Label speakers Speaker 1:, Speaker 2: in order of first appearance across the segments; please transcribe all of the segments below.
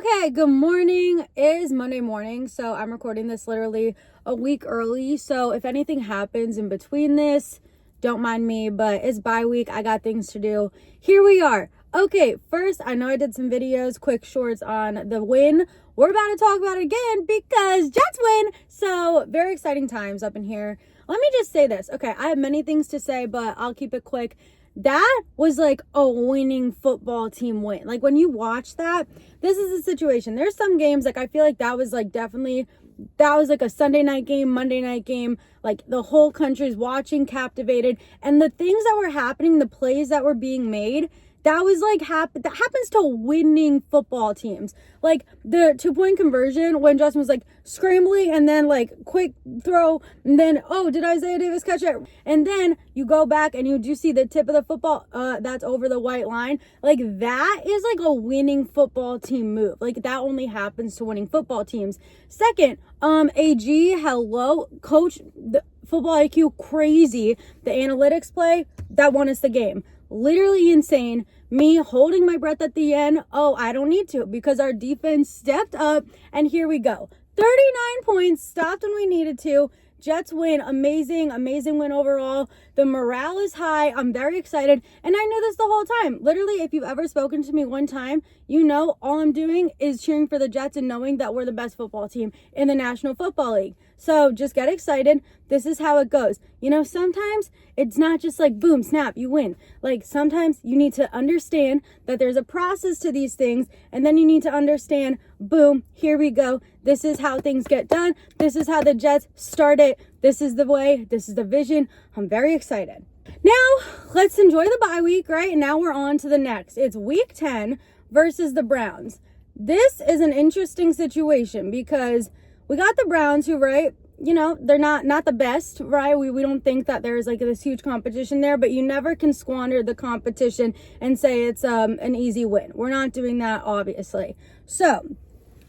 Speaker 1: Okay, good morning. It is Monday morning, so I'm recording this literally a week early. So if anything happens in between this, don't mind me, but it's bye week. I got things to do. Here we are. Okay, first, I know I did some videos, quick shorts on the win. We're about to talk about it again because Jets win. So very exciting times up in here. Let me just say this. Okay, I have many things to say, but I'll keep it quick. That was like a winning football team win. Like when you watch that, this is the situation. There's some games like I feel like that was like definitely that was like a Sunday night game, Monday night game. Like the whole country's watching, captivated, and the things that were happening, the plays that were being made, that was like that happens to winning football teams. Like the 2-point conversion when Justin was like scrambling and then like quick throw and then did Isaiah Davis catch it? And then you go back and you do see the tip of the football that's over the white line. Like that is like a winning football team move. Like that only happens to winning football teams. Second, AG, hello, coach, the football IQ crazy. The analytics play that won us the game. Literally insane. Me holding my breath at the end. I don't need to because our defense stepped up and here we go. 39 points, stopped when we needed to. Jets win. Amazing win overall. The morale is high. I'm very excited. And I knew this the whole time. Literally, if you've ever spoken to me one time, you know all I'm doing is cheering for the Jets and knowing that we're the best football team in the National Football League. So just get excited. This is how it goes. You know, sometimes it's not just like boom, snap, you win. Like sometimes you need to understand that there's a process to these things. And then you need to understand, boom, here we go. This is how things get done. This is how the Jets started. This is the way. This is the vision. I'm very excited. Now, let's enjoy the bye week, right? Now we're on to the next. It's week 10 versus the Browns. This is an interesting situation because we got the Browns who, right, you know, they're not the best, right? We don't think that there's like this huge competition there, but you never can squander the competition and say it's an easy win. We're not doing that, obviously. So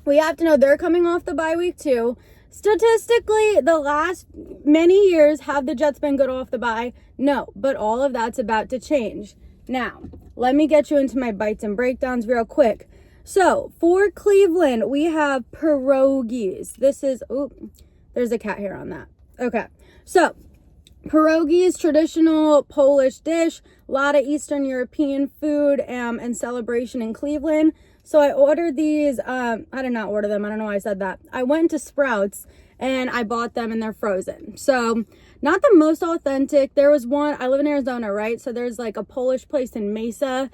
Speaker 1: we have to know they're coming off the bye week too. Statistically, the last many years, have the Jets been good off the bye? No, but all of that's about to change. Now, let me get you into my bites and breakdowns real quick. So, for Cleveland, we have pierogis. This is, there's a cat hair on that. Okay, so pierogis, traditional Polish dish, a lot of Eastern European food and celebration in Cleveland. So I ordered these, I did not order them. I don't know why I said that. I went to Sprouts and I bought them and they're frozen. So not the most authentic. There was one, I live in Arizona, right? So there's like a Polish place in Mesa.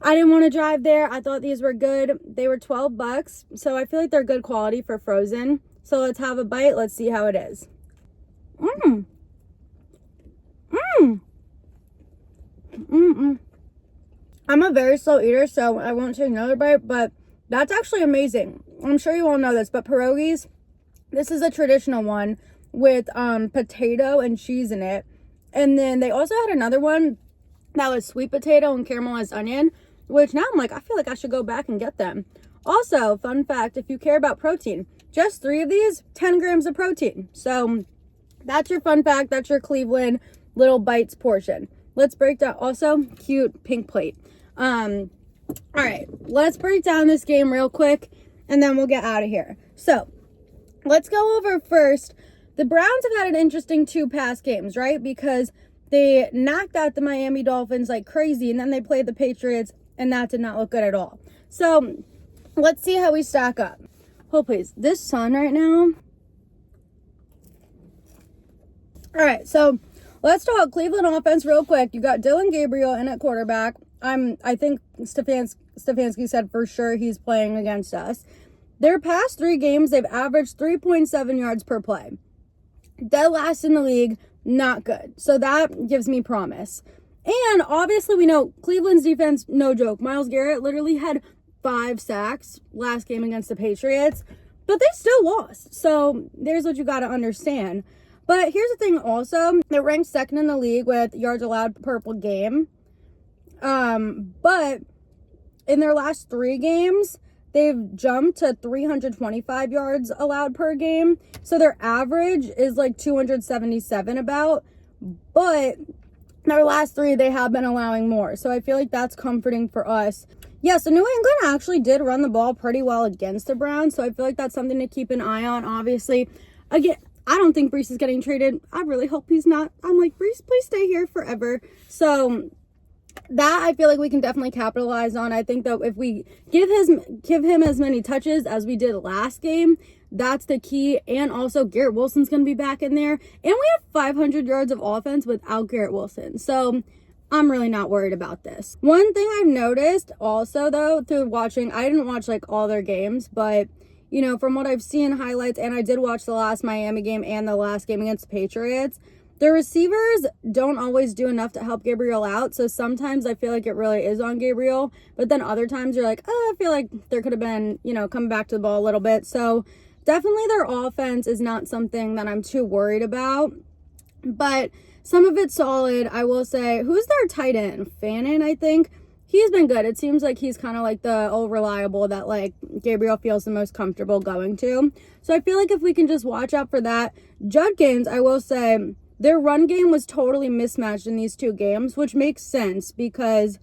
Speaker 1: I didn't want to drive there. I thought these were good. They were $12. So I feel like they're good quality for frozen. So let's have a bite. Let's see how it is. I'm a very slow eater, so I won't take another bite, but that's actually amazing. I'm sure you all know this, but pierogis, this is a traditional one with potato and cheese in it. And then they also had another one that was sweet potato and caramelized onion, which now I'm like, I feel like I should go back and get them. Also, fun fact, if you care about protein, just 3 of these, 10 grams of protein. So that's your fun fact. That's your Cleveland little bites portion. Let's break down. Also, cute pink plate. All right, let's break down this game real quick and then we'll get out of here. So let's go over first. The Browns have had an interesting 2 past games, right? Because they knocked out the Miami Dolphins like crazy and then they played the Patriots and that did not look good at all. So let's see how we stack up. Hold please. This sun right now. All right, so let's talk Cleveland offense real quick. You got Dylan Gabriel in at quarterback. I think Stefanski said for sure he's playing against us. Their past 3 games, they've averaged 3.7 yards per play. Dead last in the league, not good. So that gives me promise. And obviously we know Cleveland's defense, no joke. Myles Garrett literally had 5 sacks last game against the Patriots, but they still lost. So there's what you got to understand. But here's the thing also, they're ranked 2nd in the league with yards allowed per game. But in their last 3 games, they've jumped to 325 yards allowed per game. So their average is like 277 about, but their last 3, they have been allowing more. So I feel like that's comforting for us. Yeah, so New England actually did run the ball pretty well against the Browns, so I feel like that's something to keep an eye on, obviously. Again, I don't think Brees is getting traded. I really hope he's not. I'm like, Brees, please stay here forever. So that I feel like we can definitely capitalize on. I think that if we give him as many touches as we did last game, that's the key. And also Garrett Wilson's going to be back in there. And we have 500 yards of offense without Garrett Wilson. So I'm really not worried about this. One thing I've noticed also, though, through watching, I didn't watch like all their games, but you know, from what I've seen highlights, and I did watch the last Miami game and the last game against the Patriots, the receivers don't always do enough to help Gabriel out. So sometimes I feel like it really is on Gabriel, but then other times you're like, oh, I feel like there could have been, you know, coming back to the ball a little bit. So definitely their offense is not something that I'm too worried about, but some of it's solid. I will say, who's their tight end? Fannin, I think. He's been good. It seems like he's kind of like the old reliable that like Gabriel feels the most comfortable going to. So I feel like if we can just watch out for that. Judkins, I will say, their run game was totally mismatched in these two games, which makes sense because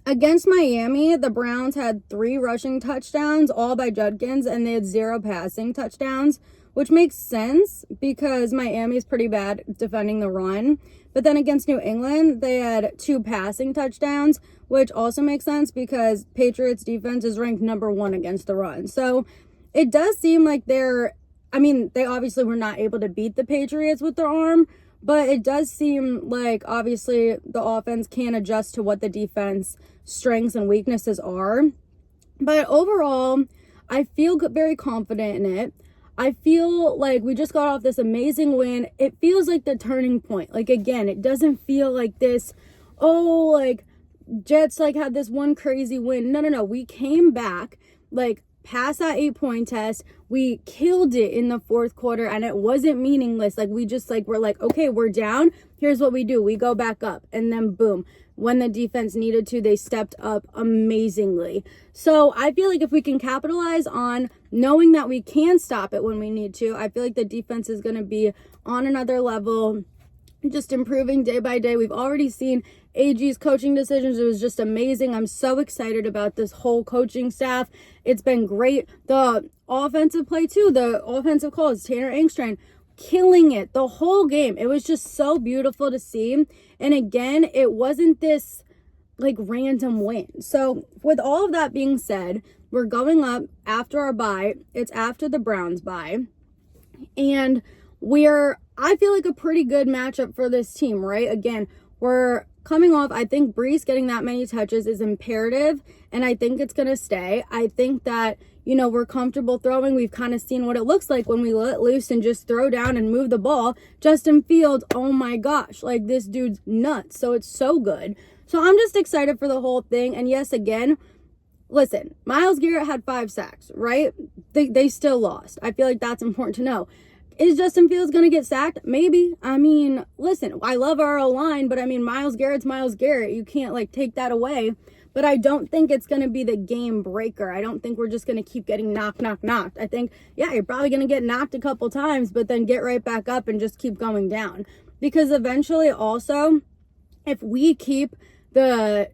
Speaker 1: against Miami, the Browns had 3 rushing touchdowns, all by Judkins, and they had 0 passing touchdowns, which makes sense because Miami is pretty bad defending the run. But then against New England, they had 2 passing touchdowns, which also makes sense because Patriots defense is ranked number 1 against the run. So it does seem like they obviously were not able to beat the Patriots with their arm, but it does seem like obviously the offense can adjust to what the defense strengths and weaknesses are. But overall, I feel very confident in it. I feel like we just got off this amazing win. It feels like the turning point. Like, again, it doesn't feel like this, oh, like Jets like had this one crazy win. No. We came back, like, past that 8-point test. We killed it in the fourth quarter, and it wasn't meaningless. Like, we just, like, we're like, okay, we're down. Here's what we do. We go back up, and then boom. When the defense needed to, they stepped up amazingly. So I feel like if we can capitalize on knowing that we can stop it when we need to, I feel like the defense is going to be on another level, just improving day by day. We've already seen AG's coaching decisions. It was just amazing. I'm so excited about this whole coaching staff. It's been great. The offensive play too, the offensive calls, Tanner Engstrand, killing it the whole game. It was just so beautiful to see. And again, it wasn't this like random win. So with all of that being said, we're going up after our bye. It's after the Browns bye. And I feel like a pretty good matchup for this team, right? Again, we're coming off, I think Brees getting that many touches is imperative, and I think it's going to stay. I think that, you know, we're comfortable throwing. We've kind of seen what it looks like when we let loose and just throw down and move the ball. Justin Fields, oh my gosh, like this dude's nuts. So it's so good. So I'm just excited for the whole thing. And yes, again, listen, Myles Garrett had 5 sacks, right? They still lost. I feel like that's important to know. Is Justin Fields going to get sacked? Maybe. I mean, listen, I love our O-line, but I mean, Myles Garrett's Myles Garrett. You can't like take that away. But I don't think it's going to be the game breaker. I don't think we're just going to keep getting knocked. I think, yeah, you're probably going to get knocked a couple times, but then get right back up and just keep going down. Because eventually also, if we keep the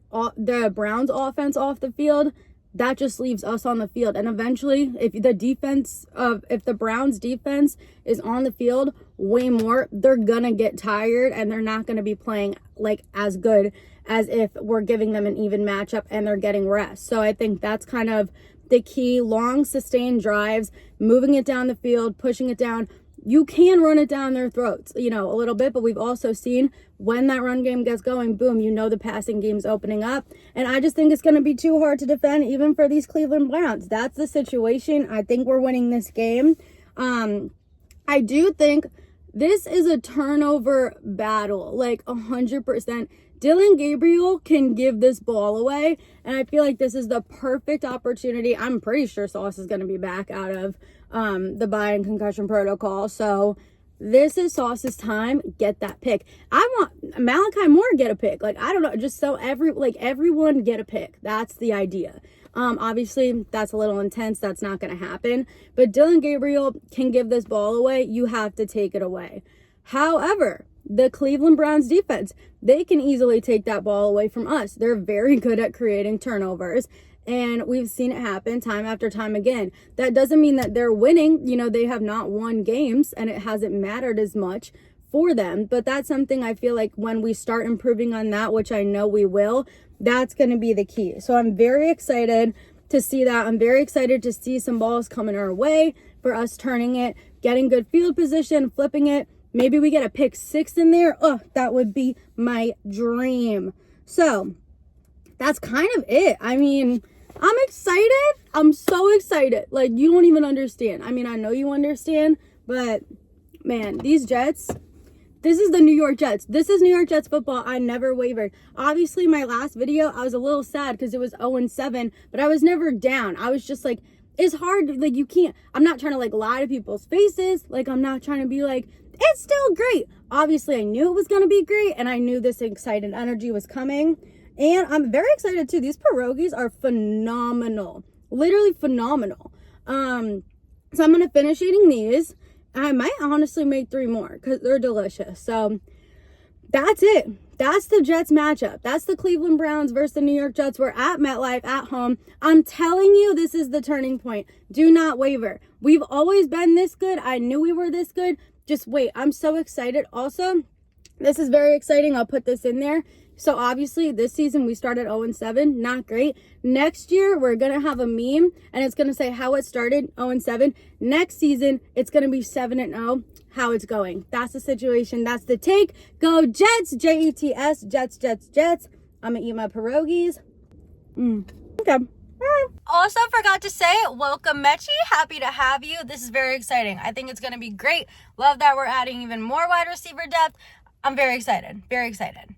Speaker 1: Browns offense off the field, that just leaves us on the field. And eventually, if the Browns defense is on the field way more, they're gonna get tired and they're not gonna be playing like as good as if we're giving them an even matchup and they're getting rest. So I think that's kind of the key. Long sustained drives, moving it down the field, pushing it down. You can run it down their throats, you know, a little bit, but we've also seen when that run game gets going, boom, you know the passing game's opening up. And I just think it's going to be too hard to defend even for these Cleveland Browns. That's the situation. I think we're winning this game. I do think this is a turnover battle, like 100%. Dillon Gabriel can give this ball away, and I feel like this is the perfect opportunity. I'm pretty sure Sauce is going to be back out of the bye and concussion protocol, so this is Sauce's time. Get that pick. I want Malachi Moore get a pick. Like, I don't know, just so everyone get a pick. That's the idea. Obviously, that's a little intense. That's not going to happen. But Dillon Gabriel can give this ball away. You have to take it away. However, the Cleveland Browns defense, they can easily take that ball away from us. They're very good at creating turnovers. And we've seen it happen time after time again. That doesn't mean that they're winning. You know, they have not won games and it hasn't mattered as much for them. But that's something I feel like when we start improving on that, which I know we will, that's going to be the key. So I'm very excited to see that. I'm very excited to see some balls coming our way, for us turning it, getting good field position, flipping it. Maybe we get a pick 6 in there. Oh, that would be my dream. So that's kind of it. I mean, I'm excited. I'm so excited. Like, you don't even understand. I mean, I know you understand, but man, these Jets, this is the New York Jets. This is New York Jets football. I never wavered. Obviously, my last video, I was a little sad because it was 0-7, but I was never down. I was just like, it's hard. Like, you can't, I'm not trying to like lie to people's faces. Like, I'm not trying to be like, it's still great. Obviously, I knew it was going to be great, and I knew this excited energy was coming. And I'm very excited too. These pierogis are phenomenal, literally phenomenal. So I'm going to finish eating these. I might honestly make 3 more because they're delicious. So that's it. That's the Jets matchup. That's the Cleveland Browns versus the New York Jets. We're at MetLife at home. I'm telling you, this is the turning point. Do not waver. We've always been this good. I knew we were this good. Just wait. I'm so excited. Also, this is very exciting. I'll put this in there. So obviously this season we started 0-7, not great. Next year we're going to have a meme and it's going to say how it started, 0-7. Next season it's going to be 7-0, how it's going. That's the situation. That's the take. Go Jets, Jets, Jets, Jets, Jets. I'm going to eat my pierogis. Okay. Also forgot to say, welcome Mechie. Happy to have you. This is very exciting. I think it's going to be great. Love that we're adding even more wide receiver depth. I'm very excited. Very excited.